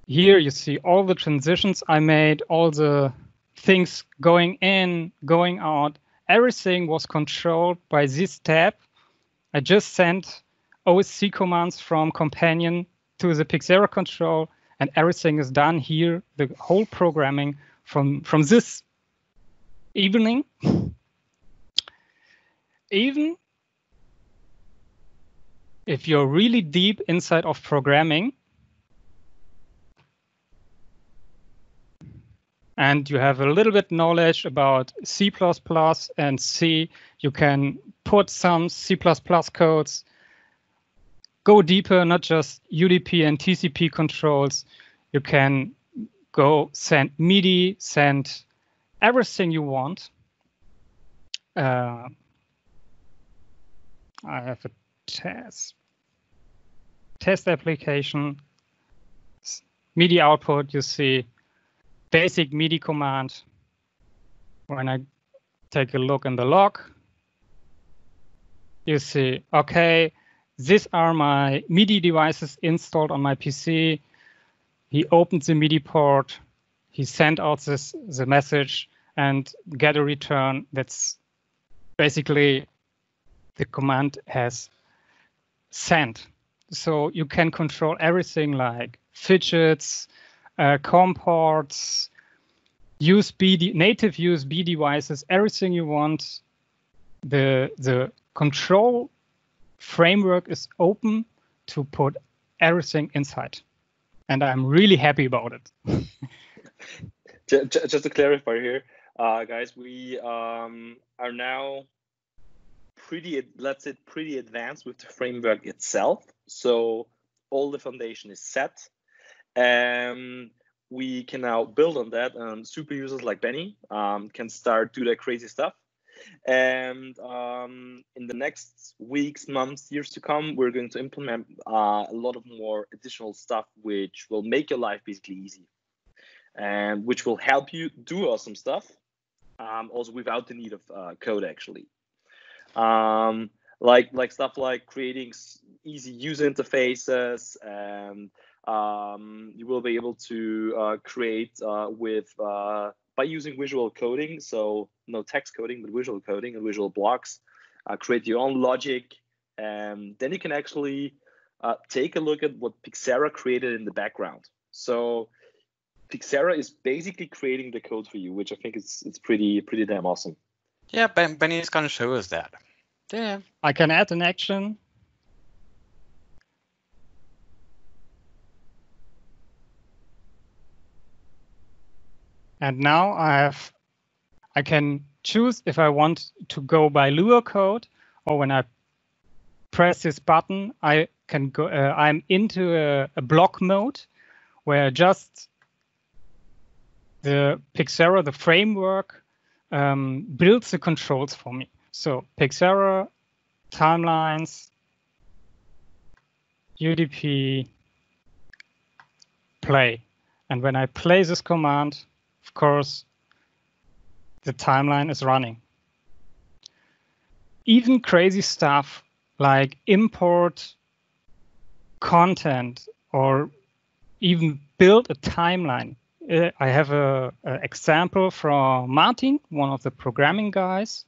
here, you see all the transitions I made, all the things going in, going out. Everything was controlled by this tab. I just sent OSC commands from Companion to the PIXERA Control, and everything is done here, the whole programming from this evening. Even if you're really deep inside of programming and you have a little bit knowledge about C++ and C, you can put some C++ codes, go deeper, not just UDP and TCP controls. You can go send MIDI, send everything you want. I have a test application, MIDI output, you see basic MIDI command. When I take a look in the log, you see, okay, these are my MIDI devices installed on my PC. He opened the MIDI port, he sent out the message and get a return. That's basically the command has sent. So you can control everything like fidgets, COM ports, native USB devices, everything you want. The control framework is open to put everything inside. And I'm really happy about it. Just to clarify here, guys, we are now pretty advanced with the framework itself. So all the foundation is set. We can now build on that, and super users like Benny can start do that crazy stuff. And in the next weeks, months, years to come, we're going to implement a lot of more additional stuff, which will make your life basically easy, and which will help you do awesome stuff, also without the need of code, actually. Like stuff like creating easy user interfaces, and you will be able to create by using visual coding, so no text coding, but visual coding and visual blocks, create your own logic, and then you can actually take a look at what PIXERA created in the background. So PIXERA is basically creating the code for you, which I think it's pretty damn awesome. Yeah, Benny is going to show us that. Yeah. I can add an action. And now I can choose if I want to go by Lua code, or when I press this button, I can go. I'm into a block mode where just the PIXERA, the framework, builds the controls for me. So PIXERA, timelines, UDP, play. And when I play this command, of course, the timeline is running. Even crazy stuff like import content or even build a timeline. I have an example from Martin, one of the programming guys.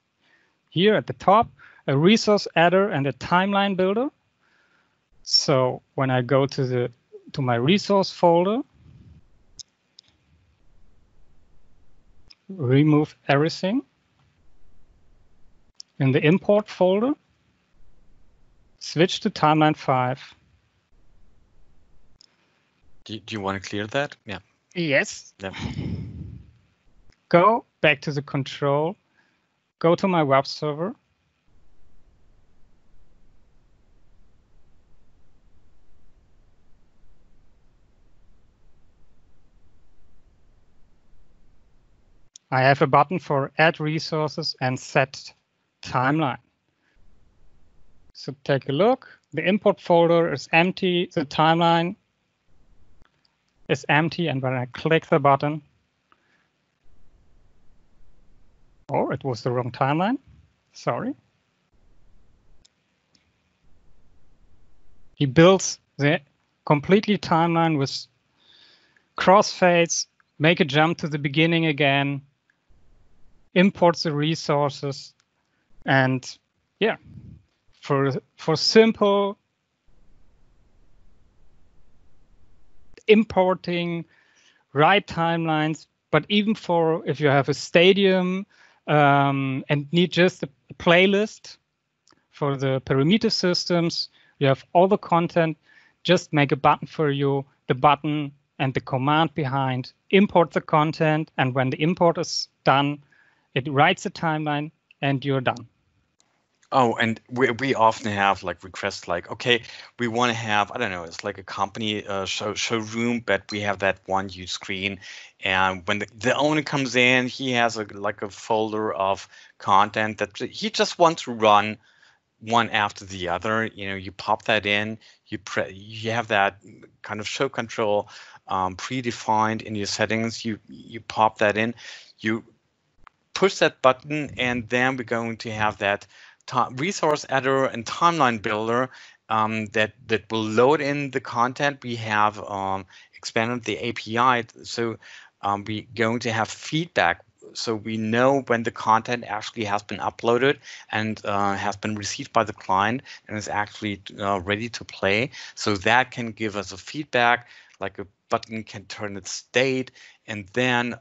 Here at the top, a resource adder and a timeline builder. So when I go to my resource folder, remove everything. In the import folder, switch to timeline 5. Do you want to clear that? Yeah. Yes. Yeah. Go back to the control. Go to my web server. I have a button for add resources and set timeline. So take a look. The import folder is empty. The timeline is empty. And when I click the button, oh, it was the wrong timeline. Sorry. He builds the completely timeline with crossfades, make a jump to the beginning again, imports the resources, and yeah, for simple importing, write timelines, but even for if you have a stadium and need just a playlist for the parameter systems, you have all the content, just make a button for you, the button and the command behind, import the content, and when the import is done, it writes the timeline and you're done. Oh, and we often have like requests like, okay, we want to have, I don't know, it's like a company showroom, but we have that one huge screen. And when the owner comes in, he has like a folder of content that he just wants to run one after the other. You know, you pop that in, you have that kind of show control predefined in your settings. You pop that in, you push that button, and then we're going to have that resource adder and timeline builder that will load in the content. We have expanded the API, so we're going to have feedback, so we know when the content actually has been uploaded and has been received by the client and is actually ready to play. So that can give us a feedback like a button can turn its state, and then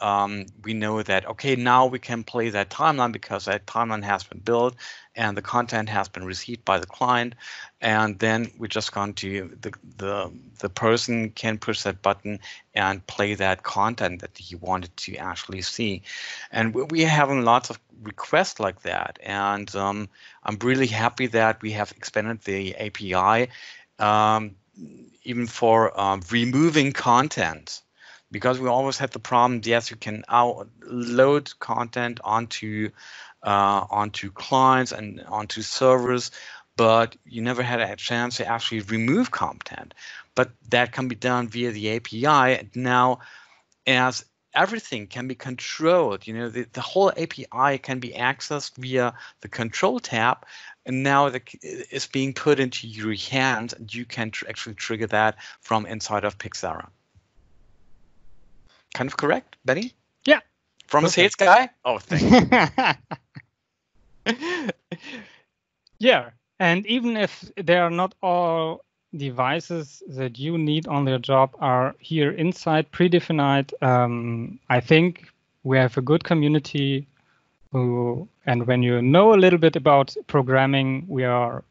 we know that, okay, now we can play that timeline because that timeline has been built and the content has been received by the client, and then we're just going to the person can push that button and play that content that he wanted to actually see. And we're having lots of requests like that, and I'm really happy that we have expanded the API even for removing content, because we always had the problem. Yes, you can load content onto clients and onto servers, but you never had a chance to actually remove content. But that can be done via the API now, as everything can be controlled. The whole API can be accessed via the control tab, and now it's being put into your hands, and you can actually trigger that from inside of PIXERA. Kind of correct, Benny? Yeah. From a sales guy? Oh, thank you. Yeah, and even if they are not all devices that you need on their job are here inside predefined, I think we have a good community and when you know a little bit about programming, we are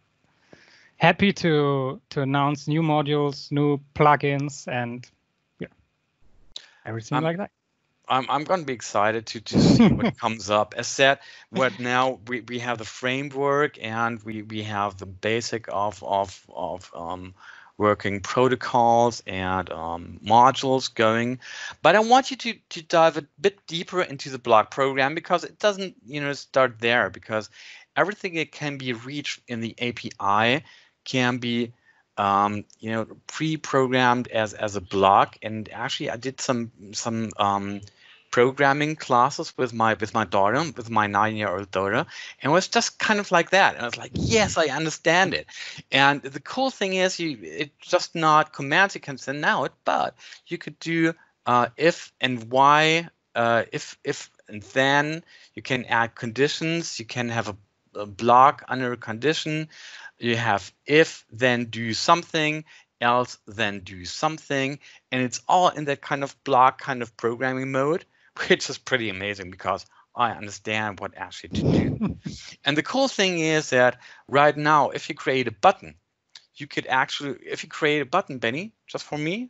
happy to announce new modules, new plugins, and yeah, everything like that. I'm going to be excited to see what comes up. As said, what now we have the framework and we have the basic of working protocols and modules going, but I want you to dive a bit deeper into the block program, because it doesn't start there, because everything that can be reached in the API can be pre-programmed as a block. And actually, I did some programming classes with my daughter, with my 9-year-old daughter, and it was just kind of like that. And I was like, yes, I understand it. And the cool thing is, it's just not commands you can send out, but you could do if and why, if and then. You can add conditions. You can have a block under a condition. You have if, then do something, else, then do something, and it's all in that kind of block kind of programming mode, which is pretty amazing because I understand what actually to do. And the cool thing is that right now, if you create a button, you could actually, if you create a button, Benny, just for me.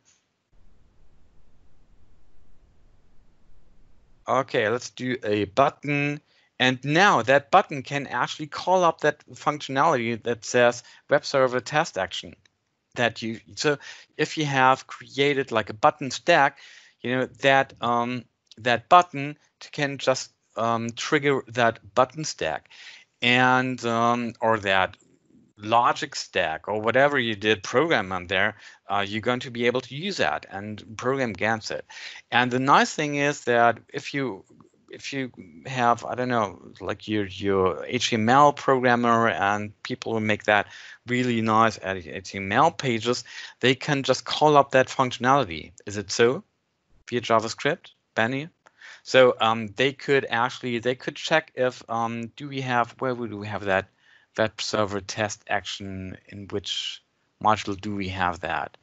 Okay, let's do a button. And now that button can actually call up that functionality that says web server test action. So if you have created like a button stack, that button can just trigger that button stack, and or that logic stack, or whatever you did program on there, you're going to be able to use that and program against it. And the nice thing is that if you have, I don't know, like your HTML programmer and people who make that really nice HTML pages, they can just call up that functionality. Is it so? Via JavaScript, Benny? So they could check if where do we have that web server test action, in which module do we have that?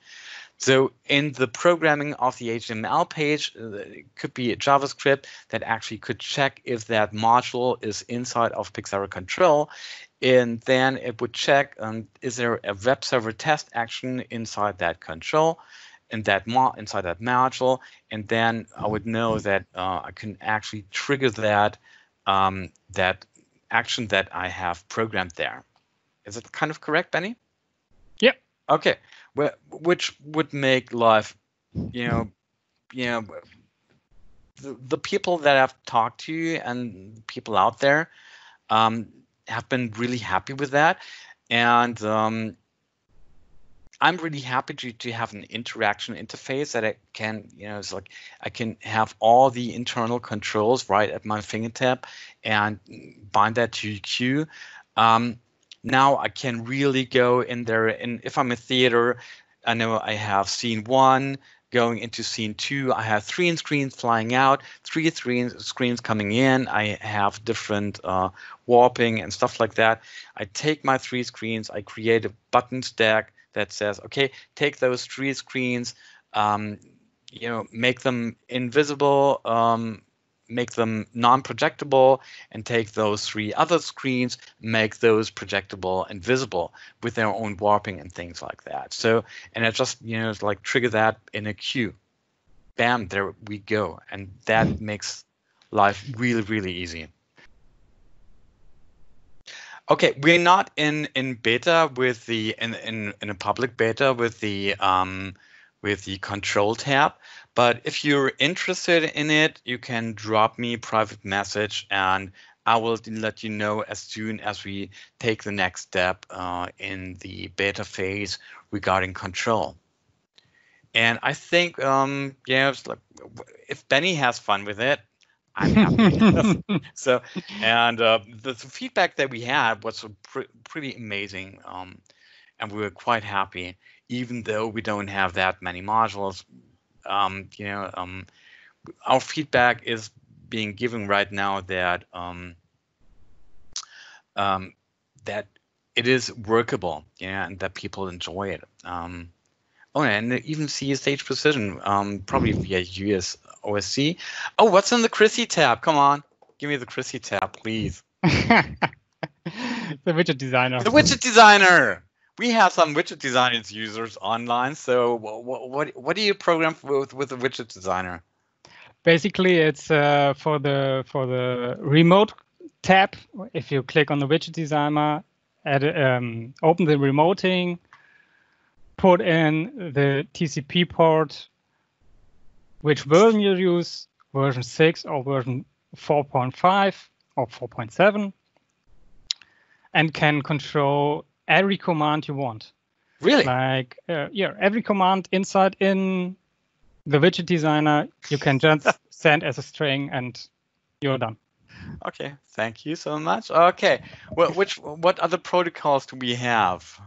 So in the programming of the HTML page, it could be a JavaScript that actually could check if that module is inside of PIXERA Control, and then it would check is there a web server test action inside that control, inside that module, and then I would know that I can actually trigger that that action that I have programmed there. Is it kind of correct, Benny? Yep. Okay. Well, which would make life, the people that I've talked to and people out there have been really happy with that, and I'm really happy to have an interaction interface that I can, it's like I can have all the internal controls right at my fingertip and bind that to Q. Now I can really go in there, and if I'm a theater, I know I have scene 1 going into scene 2. I have 3 screens flying out, 3 screens coming in. I have different warping and stuff like that. I take my 3 screens, I create a button stack that says, okay, take those 3 screens, make them invisible, make them non-projectable, and take those 3 other screens, make those projectable and visible with their own warping and things like that. So, and I just, like trigger that in a queue. Bam, there we go. And that makes life really, really easy. Okay, we're not in beta with the in a public beta with the control tab, but if you're interested in it, you can drop me a private message and I will let you know as soon as we take the next step in the beta phase regarding control. And I think, it's like, if Benny has fun with it, I'm happy. So, and the feedback that we had was pretty amazing, and we were quite happy, even though we don't have that many modules. Our feedback is being given right now that that it is workable, and that people enjoy it. Oh, and even see stage precision, probably via US OSC. Oh, what's in the Chrissy tab? Come on, give me the Chrissy tab, please. The widget designer. The widget designer. We have some widget designers users online. So what do you program with the widget designer? Basically, it's for the remote tab. If you click on the widget designer, open the remoting, put in the TCP port, which version you use, version 6 or version 4.5 or 4.7, and can control every command you want. Really? Like, every command inside in the widget designer, you can just send as a string and you're done. Okay, thank you so much. Okay, well, what other protocols do we have?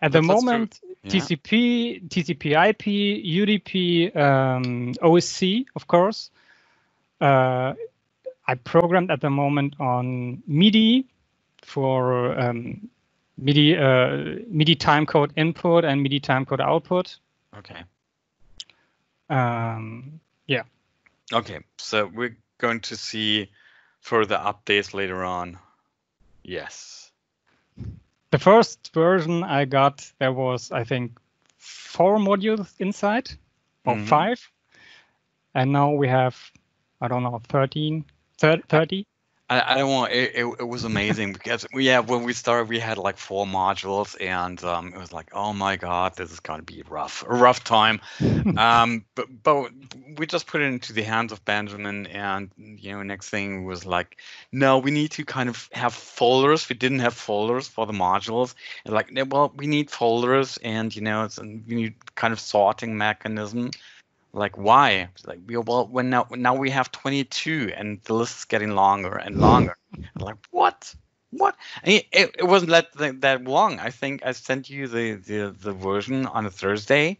At the moment, TCP, TCP/IP, UDP, OSC, of course. I programmed at the moment on MIDI for MIDI timecode input and MIDI timecode output. Okay. Yeah. Okay, so we're going to see further updates later on. Yes. The first version I got, there was, I think, 4 modules inside, or 5. And now we have, I don't know, 30. I don't want. It was amazing because when we started, we had like 4 modules, and it was like, oh my god, this is gonna be a rough time. But we just put it into the hands of Benjamin, and next thing was like, no, we need to kind of have folders. We didn't have folders for the modules, and like, well, we need folders, and we need kind of sorting mechanism. Like, why? Like, when now we have 22 and the list is getting longer and longer. Like, what? It wasn't that long. I think I sent you the version on a Thursday,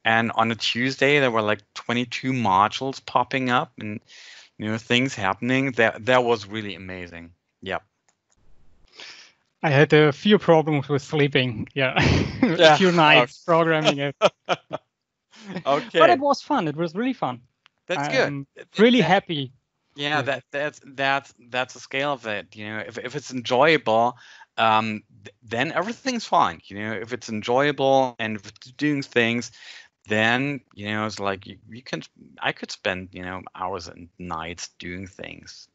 and on a Tuesday there were like 22 modules popping up and things happening. That was really amazing. Yep. I had a few problems with sleeping. Yeah. A few nights programming it. Okay. But it was fun. It was really fun. That's good. Really happy. Yeah, that's the scale of it. If it's enjoyable, then everything's fine. If it's enjoyable and if it's doing things, then it's like I could spend hours and nights doing things.